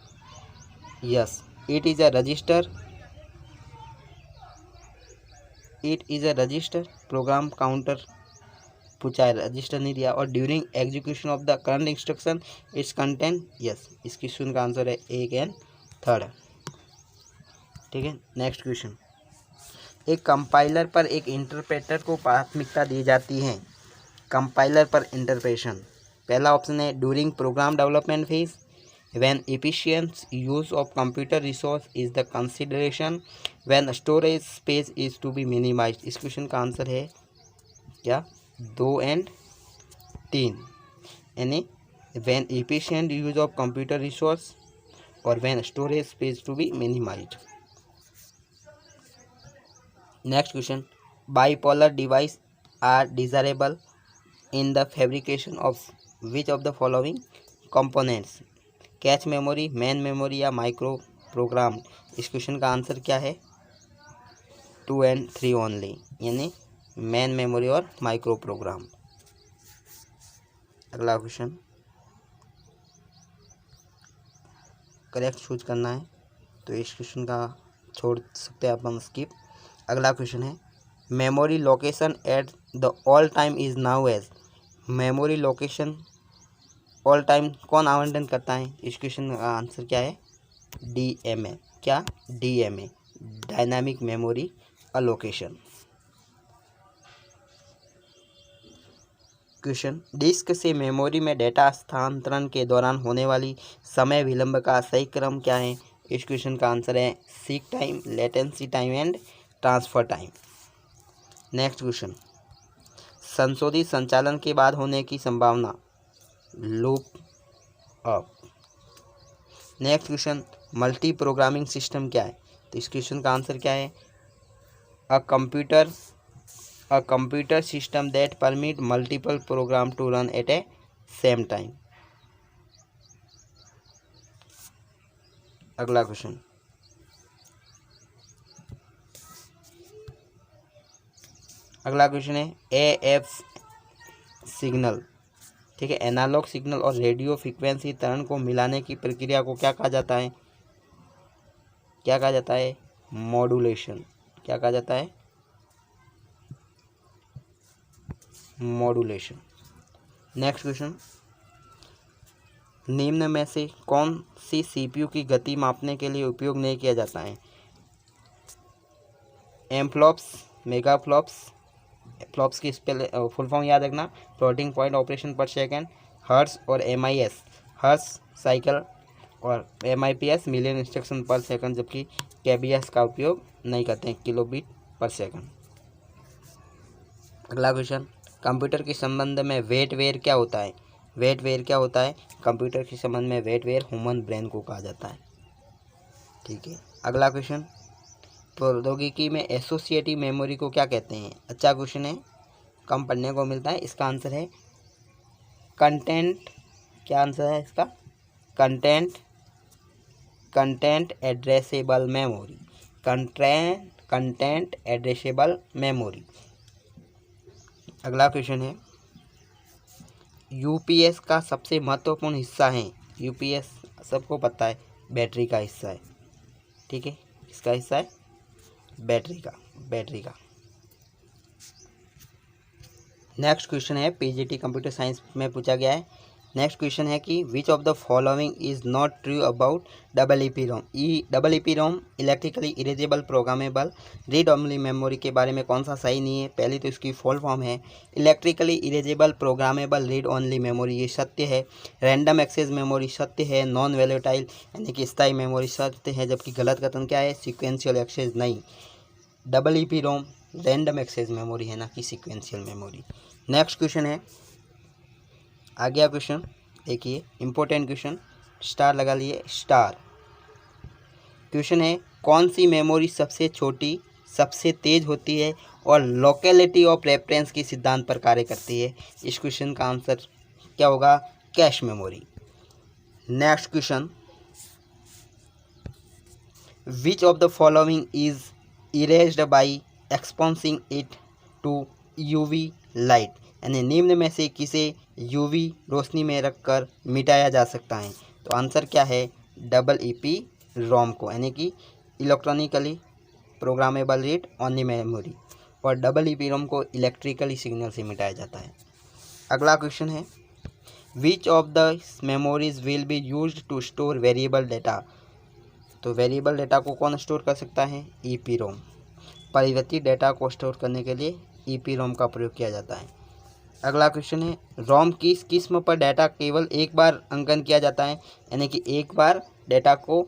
yes. It is a resistor, it is a resistor, program counter पूछा है, रजिस्टर नहीं दिया। और during execution of the current instruction it's content, yes. इस क्वेश्चन का आंसर है एक एंड थर्ड। ठीक है, नेक्स्ट क्वेश्चन, एक कंपाइलर पर एक इंटरप्रेटर को प्राथमिकता दी जाती है। कंपाइलर पर इंटरप्रेशन, पहला ऑप्शन है during program development phase, when efficient use of computer resource is the consideration, when storage space is to be minimized। इस क्वेश्चन का आंसर है क्या? 2 एंड 3, यानी when efficient use of computer resource और when storage space to be minimized। Next question, bipolar device are desirable in the fabrication of which of the following components? Cache memory, main memory या माइक्रो प्रोग्राम। इस क्वेश्चन का आंसर क्या है? 2 एंड 3 ओनली, यानी मेन मेमोरी और माइक्रो प्रोग्राम। अगला क्वेश्चन, करेक्ट चूज करना है, तो इस क्वेश्चन का छोड़ सकते हैं अपन स्किप। अगला क्वेश्चन है memory location at the all time is known as. Memory location all time कौन आवंटन करता है? इस क्वेश्चन का आंसर क्या है? DMA। क्या? DMA, dynamic memory allocation. Question, disk से मेमोरी में डेटा स्थानांतरण के दौरान होने वाली समय विलंब का सही क्रम क्या है? इस क्वेश्चन का आंसर है seek time, latency time and transfer time. Next question, संशोधित संचालन के बाद होने की संभावना, loop up. Next question, multi programming system क्या है? तो इस क्वेश्चन का आंसर क्या है? A computer system that permit multiple program to run at a same time. अगला क्वेश्चन, है AF सिग्नल। ठीक है, एनालॉग सिग्नल और रेडियो फ्रीक्वेंसी तरंग को मिलाने की प्रक्रिया को क्या कहा जाता है? क्या कहा जाता है? मॉड्यूलेशन। क्या कहा जाता है? मॉड्यूलेशन। नेक्स्ट क्वेश्चन, निम्न में से कौन सी CPU की गति मापने के लिए उपयोग नहीं किया जाता है? एमफ्लॉप्स, मेगाफ्लॉप्स, फ्लॉप्स की फुल फॉर्म याद रखना, फ्लोटिंग पॉइंट ऑपरेशन पर सेकेंड, हर्ट्स और MIS, हर्ट्स साइकिल और MIPS मिलियन इंस्ट्रक्शन पर सेकंड, जबकि KBS का उपयोग नहीं करते हैं, किलोबिट पर सेकंड। अगला क्वेश्चन, कंप्यूटर के संबंध में वेटवेयर क्या होता है? वेटवेयर क्या होता है? कंप्यूटर के संबंध में वेटवेयर ह्यूमन ब्रेन को कहा जाता है। ठीक है, अगला क्वेश्चन, प्रौद्योगिकी में एसोसिएटिव मेमोरी को क्या कहते हैं? अच्छा क्वेश्चन है, कम पढ़ने को मिलता है। इसका आंसर है कंटेंट, क्या आंसर है इसका? Content addressable memory, content addressable memory. अगला क्वेश्चन है, यूपीएस का सबसे महत्वपूर्ण हिस्सा है? यूपीएस सबको पता है बैटरी का हिस्सा है। ठीक है, किसका हिस्सा है? बैटरी का। नेक्स्ट क्वेश्चन है, पीजीटी कंप्यूटर साइंस में पूछा गया है। नेक्स्ट क्वेश्चन है कि which of the following is not true about double EPROM? Double EPROM electrically erasable programmable read only memory के बारे में कौन सा सही नहीं है? पहली तो इसकी फुल फॉर्म है electrically erasable programmable read only memory, ये सत्य है। रैंडम एक्सेस मेमोरी सत्य है। नॉन वैलेटाइल यानी कि स्थायी मेमोरी सत्य है, जबकि गलत कथन क्या है? सीक्वेंशियल एक्सेस नहीं। डबल ईपीरोम रैंडम एक्सेस मेमोरी है, ना कि सीक्वेंशियल मेमोरी। नेक्स्ट क्वेश्चन है, आ गया क्वेश्चन, देखिए इंपॉर्टेंट क्वेश्चन, स्टार लगा लिए, स्टार। क्वेश्चन है, कौन सी मेमोरी सबसे छोटी, सबसे तेज होती है और लोकेलिटी ऑफ रेफरेंस के सिद्धांत पर कार्य करती है? इस क्वेश्चन का आंसर क्या होगा? Cache memory. Next question, which of the following is erased by exposing it to UV light? यानी निम्न में से किसे यूवी रोशनी में रखकर मिटाया जा सकता है? तो आंसर क्या है? डबल ईपी रोम को, यानी कि electronically programmable read only memory, और डबल ईपी रोम को इलेक्ट्रिकली सिग्नल से मिटाया जाता है। अगला क्वेश्चन है, which of the memories will be used to store variable data? तो वेरिएबल डेटा को कौन स्टोर कर सकता है? EPROM. परिवर्तित डेटा को स्टोर करने के लिए ईपी रोम का प्रयोग किया जाता है। अगला क्वेश्चन है, रोम की किस किस्म पर डाटा केवल एक बार अंकन किया जाता है? यानी कि एक बार डाटा को,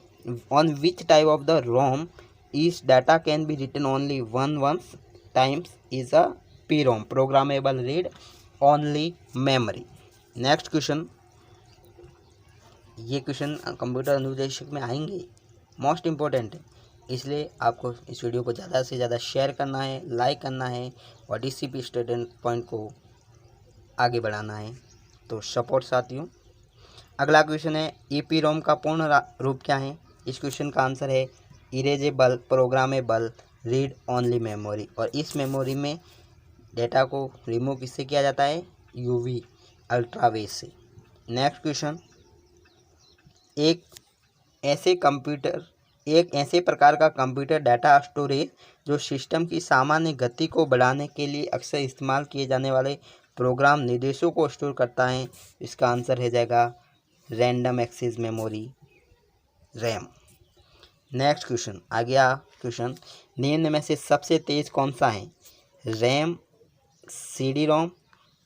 on which type of the ROM is data can be written only once times is a P ROM, programmable read only memory. Next question, ये क्वेश्चन कंप्यूटर अनुदेशक में आएंगे, मोस्ट इम्पोर्टेंट है, इसलिए आपको इस वीडियो को ज़्यादा से ज़्यादा शेयर करना है, लाइक करना है और डीसीपी स्टूडेंट पॉइंट को आगे बढ़ाना है। तो सपोर्ट साथियों। अगला क्वेश्चन है, ईपी रोम का पूर्ण रूप क्या है? इस क्वेश्चन का आंसर है erasable programmable read only memory, और इस मेमोरी में डेटा को रिमूव किससे किया जाता है? यूवी अल्ट्रावेव से। नेक्स्ट क्वेश्चन, एक ऐसे प्रकार का कंप्यूटर डाटा स्टोरेज जो सिस्टम की सामान्य गति को बढ़ाने के लिए अक्सर इस्तेमाल किए जाने वाले प्रोग्राम निर्देशों को स्टोर करता है? इसका आंसर है जाएगा random access memory, RAM. Next question, आ गया क्वेश्चन, निम्न में से सबसे तेज कौन सा है? रैम, सीडी रोम,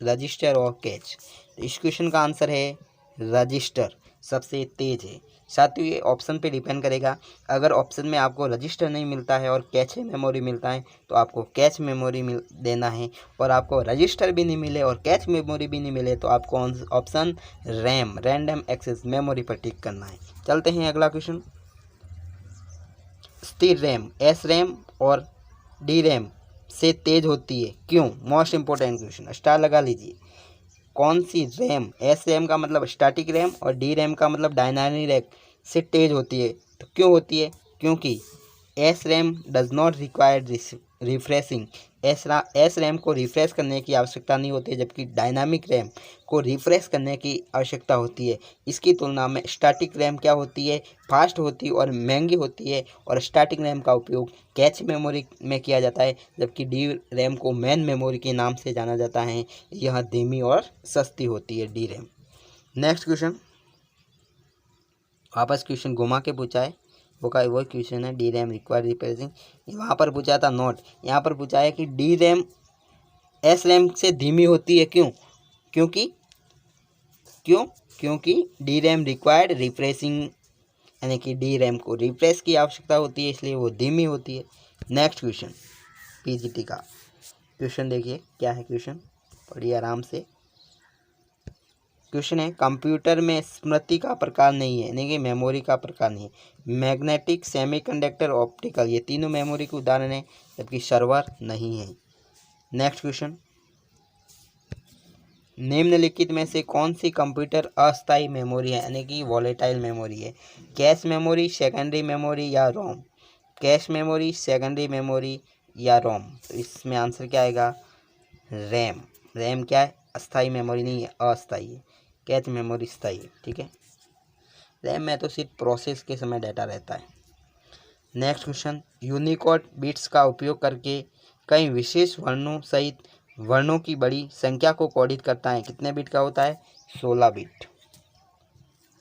रजिस्टर और कैच। इस क्वेश्चन का आंसर है रजिस्टर सबसे तेज है। साथियों, ये ऑप्शन पे डिपेंड करेगा। अगर ऑप्शन में आपको रजिस्टर नहीं मिलता है और कैच मेमोरी मिलता है तो आपको कैच मेमोरी देना है, और आपको रजिस्टर भी नहीं मिले और कैच मेमोरी भी नहीं मिले तो आपको option RAM, random access memory पर टिक करना है। चलते हैं अगला क्वेश्चन, स्थिर रैम एस रैम और डी रैम से तेज होती है, क्यों? मोस्ट इंपॉर्टेंट क्वेश्चन, स्टार लगा लीजिए। कौन सी रैम, एस रैम का मतलब स्टैटिक रैम और डी रैम का मतलब डायनामिक रैम से तेज होती है? तो क्यों होती है? क्योंकि S RAM does not require refreshing, S RAM को रिफ्रेश करने की आवश्यकता नहीं होती है, जबकि डायनामिक रैम को रिफ्रेश करने की आवश्यकता होती है। इसकी तुलना में स्टैटिक रैम क्या होती है? फास्ट होती है और महंगी होती है, और स्टैटिक रैम का उपयोग कैच मेमोरी में किया जाता है, जबकि डी रैम को मेन मेमोरी के नाम से जाना जाता है। यह धीमी और सस्ती होती है डी रैम। नेक्स्ट क्वेश्चन, वापस क्वेश्चन घुमा के पूछा है, वो क्वेश्चन है डी रैम रिक्वायर रिप्लेसिंग, वहाँ पर पूछा था नोट, यहाँ पर पूछा है कि डी रैम एस रैम से धीमी होती है, क्यों? क्योंकि डी रैम रिक्वायर्ड रिफ्रेशिंग, यानी कि डी रैम को रिफ्रेश की आवश्यकता होती है, इसलिए वो धीमी होती है। नेक्स्ट क्वेश्चन, पीजीटी का क्वेश्चन देखिए क्या है क्वेश्चन, पढ़िए आराम से। क्वेश्चन है, कंप्यूटर में स्मृति का प्रकार नहीं है, यानी कि मेमोरी का प्रकार नहीं है। मैग्नेटिक, सेमीकंडक्टर, ऑप्टिकल, ये तीनों मेमोरी के उदाहरण हैं, जबकि सर्वर नहीं है। नेक्स्ट क्वेश्चन, निम्नलिखित में से कौन सी कंप्यूटर अस्थायी मेमोरी है, यानी कि वॉलेटाइल मेमोरी है? कैश मेमोरी, सेकेंडरी मेमोरी या रोम? कैश मेमोरी, सेकेंडरी मेमोरी या रोम? तो इसमें आंसर क्या आएगा? रैम। रैम क्या है? अस्थायी मेमोरी नहीं है, अस्थायी है। कैश मेमोरी स्थायी है, ठीक है। रैम में तो सिर्फ प्रोसेस के समय डाटा रहता है। नेक्स्ट क्वेश्चन, यूनिकोड बिट्स का उपयोग करके कई विशेष वर्णों सहित वर्णों की बड़ी संख्या को कोडित करता है, कितने बिट का होता है? 16 बिट।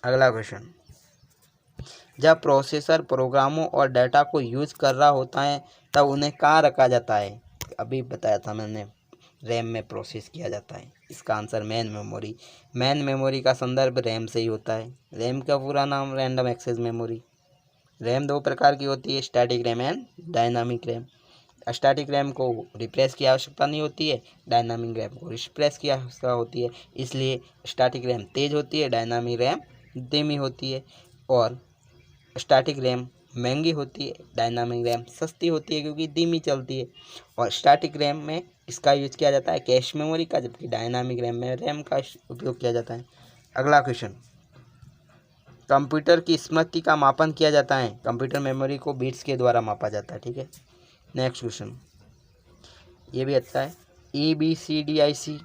अगला क्वेश्चन, जब प्रोसेसर प्रोग्रामों और डाटा को यूज कर रहा होता है तब उन्हें कहाँ रखा जाता है? अभी बताया था मैंने, रैम में प्रोसेस किया जाता है। इसका answer main memory. Main memory का संदर्भ रैम से ही होता है। रैम का पूरा नाम रैंडम एक्सेस मेमोरी। रैम दो प्रकार की होती है, static RAM and dynamic RAM. Static RAM को रिप्लेस की आवश्यकता नहीं होती है, डायनामिक रैम को रिप्लेस की आवश्यकता होती है। इसलिए स्टैटिक रैम तेज होती है, डायनामिक रैम धीमी होती है। और स्टैटिक रैम महंगी होती है, डायनामिक रैम सस्ती होती है क्योंकि धीमी चलती है। और स्टैटिक रैम में इसका यूज किया जाता है कैश मेमोरी का, जबकि डायनामिक रैम में रैम का उपयोग किया जाता है। अगला क्वेश्चन, कंप्यूटर की स्मृति का मापन किया जाता है, कंप्यूटर मेमोरी को बिट्स के द्वारा मापा जाता है, ठीक है। नेक्स्ट क्वेश्चन, ये भी अच्छा है। EBCDIC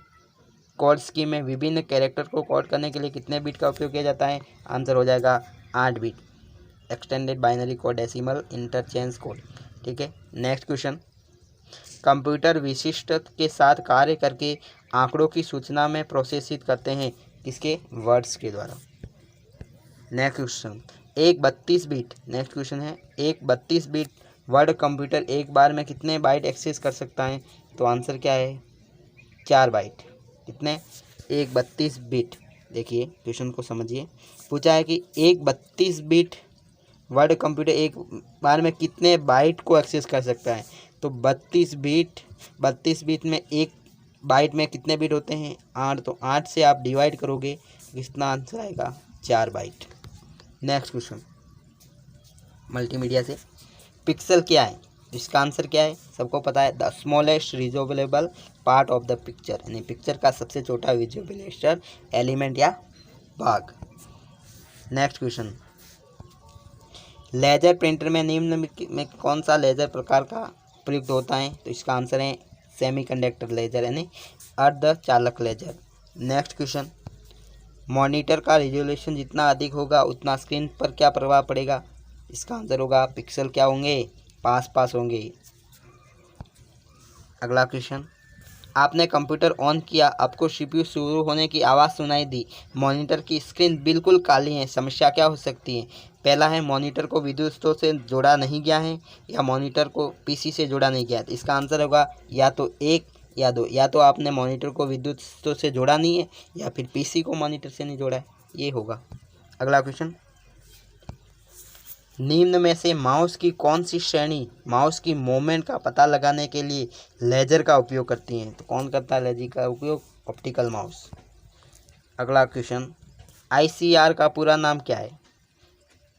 कोड स्कीम में विभिन्न कैरेक्टर को कोड करने के लिए कितने बिट का उपयोग किया जाता है? आंसर हो जाएगा 8 bit. Extended binary code, decimal, interchange code, ठीक है। नेक्स्ट क्वेश्चन, कंप्यूटर विशिष्ट के साथ कार्य करके आंकड़ों की सूचना में प्रोसेसित करते हैं, किसके? वर्ड्स के द्वारा। नेक्स्ट क्वेश्चन, एक 32 बिट, नेक्स्ट क्वेश्चन है, एक 32 बिट वर्ड कंप्यूटर एक बार में कितने बाइट एक्सेस कर सकता है? तो आंसर क्या है? 4 बाइट। कितने? एक 32 बिट। देखिए क्वेश्चन को समझिए, पूछा है कि एक 32 बिट वर्ड कंप्यूटर एक बार में कितने बाइट को एक्सेस कर सकता है? तो 32 बिट में एक बाइट में कितने बिट होते हैं? 8। तो 8 से आप डिवाइड करोगे, कितना आंसर आएगा? 4 बाइट। नेक्स्ट क्वेश्चन, मल्टीमीडिया से, पिक्सल क्या है? इसका आंसर क्या है? सबको पता है, the smallest resolvable part of the picture, यानी पिक्चर का सबसे छोटा विजुअलाइजेशन एलिमेंट या भाग। नेक्स्ट क्वेश्चन, लेजर प्रिंटर में निम्न में कौन सा लेजर प्रकार का प्रयुक्त होता है? तो इसका आंसर है सेमीकंडक्टर लेजर, यानी अर्धचालक लेजर। नेक्स्ट क्वेश्चन, मॉनिटर का रिजोल्यूशन जितना अधिक होगा उतना स्क्रीन पर क्या प्रभाव पड़ेगा? इसका आंसर होगा पिक्सल क्या होंगे? पास होंगे। अगला क्वेश्चन, आपने कंप्यूटर ऑन किया, आपको CPU शुरू होने की आवाज़ सुनाई दी, मॉनिटर की स्क्रीन बिल्कुल काली है, समस्या क्या हो सकती है? पहला है मॉनिटर को विद्युत स्रोत से जोड़ा नहीं गया है, या मॉनिटर को PC से जोड़ा नहीं गया है। तो इसका आंसर होगा या तो 1 या 2, या तो आपने मॉनिटर को विद्युत स्रोत से जोड़ा नहीं है या फिर PC को मॉनिटर से नहीं जोड़ा है, ये होगा। अगला क्वेश्चन, निम्न में से माउस की कौन सी श्रेणी माउस की मूवमेंट का पता लगाने के लिए लेजर का उपयोग करती हैं? तो कौन करता है लेजर का उपयोग? Optical mouse. अगला क्वेश्चन, ICR का पूरा नाम क्या है?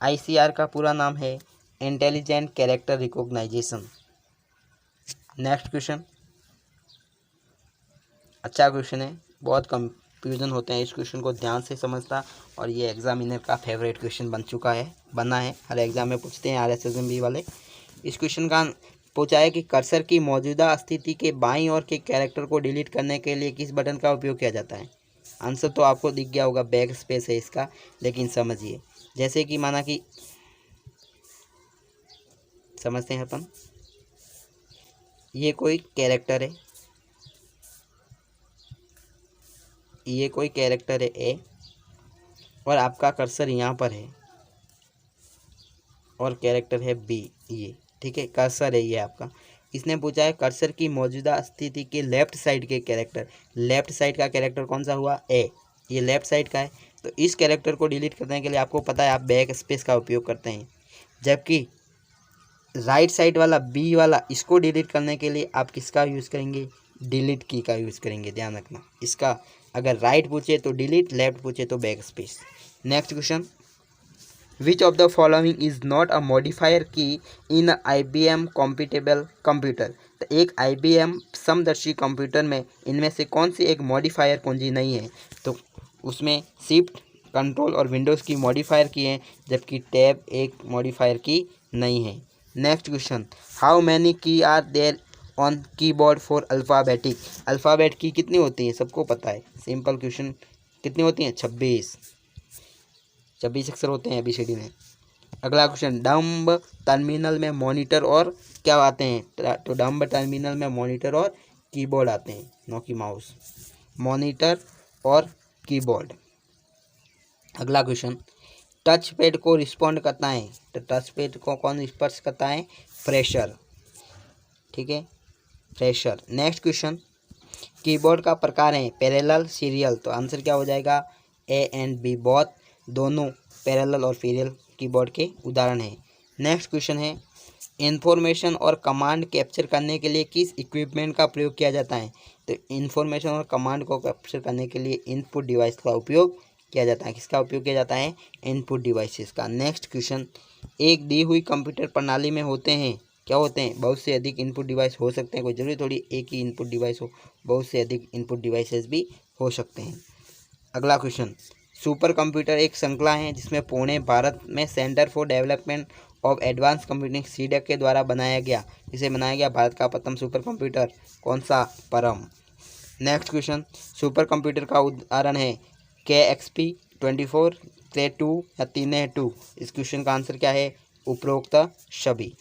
ICR का पूरा नाम है intelligent character recognization. Next question, अच्छा क्वेश्चन है, बहुत कंफ्यूजन होते हैं, इस क्वेश्चन को ध्यान से समझता, और ये एग्जामिनर का फेवरेट क्वेश्चन बना है, हर एग्जाम में पूछते हैं RSSB वाले। इस क्वेश्चन का पूछा है कि कर्सर की मौजूदा स्थिति के बाईं ओर के कैरेक्टर को डिलीट करने के लिए किस बटन का उपयोग किया जाता है? आंसर तो आपको दिख गया होगा, बैक स्पेस है इसका, लेकिन समझिए, जैसे कि माना कि समझते हैं अपन, ये कोई कैरेक्टर है, ये कोई कैरेक्टर है ए, और आपका कर्सर यहाँ पर है, और कैरेक्टर है बी, ये ठीक है, कर्सर है ये आपका। इसने पूछा है कर्सर की मौजूदा स्थिति के लेफ्ट साइड के कैरेक्टर, लेफ्ट साइड का कैरेक्टर कौन सा हुआ? ए, ये लेफ्ट साइड का है। तो इस कैरेक्टर को डिलीट करने के लिए आपको पता है आप बैक स्पेस का उपयोग करते हैं, जबकि राइट साइड वाला बी वाला, इसको डिलीट करने के लिए आप किसका यूज़ करेंगे? डिलीट की का यूज़ करेंगे, ध्यान रखना। इसका अगर राइट पूछे तो डिलीट, लेफ्ट पूछे तो back space. Next question, which of the following is not a modifier की इन IBM कॉम्पिटेबल कंप्यूटर। तो एक IBM समदर्शी कंप्यूटर में इनमें से कौन सी एक मॉडिफायर कुंजी नहीं है। तो उसमें शिफ्ट, कंट्रोल और विंडोज़ की मॉडिफायर की हैं, जबकि टैब एक मॉडिफायर की नहीं है। Next question, how many key are there on keyboard for alphabetic. Alphabet key कितनी होती है, सबको पता है, सिंपल क्वेश्चन। कितनी होती हैं, 26 अक्षर होते हैं ABCD में। अगला क्वेश्चन, डम्ब टर्मिनल में मॉनिटर और क्या आते हैं। तो डम्ब टर्मिनल में मॉनिटर और कीबोर्ड आते हैं, नो की माउस, मॉनिटर और कीबोर्ड। अगला क्वेश्चन, टच पैड को रिस्पॉन्ड करता है। तो टच पैड को कौन स्पर्श करता है, प्रेशर, ठीक है, प्रेशर। नेक्स्ट क्वेश्चन, कीबोर्ड का प्रकार है पैरेलल, सीरियल। तो आंसर क्या हो जाएगा, A and B बोथ, दोनों पैरेलल और सीरियल कीबोर्ड के उदाहरण हैं। नेक्स्ट क्वेश्चन है, इंफॉर्मेशन और कमांड कैप्चर करने के लिए किस इक्विपमेंट का प्रयोग किया जाता है। तो इंफॉर्मेशन और कमांड को कैप्चर करने के लिए इनपुट डिवाइस का उपयोग किया जाता है। किसका उपयोग किया जाता है, इनपुट डिवाइसेस का। नेक्स्ट क्वेश्चन, एक दी हुई कंप्यूटर प्रणाली में होते हैं, क्या होते हैं, बहुत से अधिक इनपुट डिवाइस हो सकते हैं, कोई जरूरी थोड़ी एक ही इनपुट डिवाइस हो, बहुत से अधिक इनपुट डिवाइसेस भी हो सकते हैं। अगला क्वेश्चन, सुपर कंप्यूटर एक श्रृंखला है जिसमें पुणे भारत में centre for development of advance computing CDAC के द्वारा बनाया गया। इसे बनाया गया भारत का प्रथम सुपर कंप्यूटर, कौन सा, परम। नेक्स्ट क्वेश्चन, सुपर कंप्यूटर का उदाहरण है KXP 24, Cray 2 या 3 2। इस क्वेश्चन का आंसर क्या है, उपरोक्त सभी।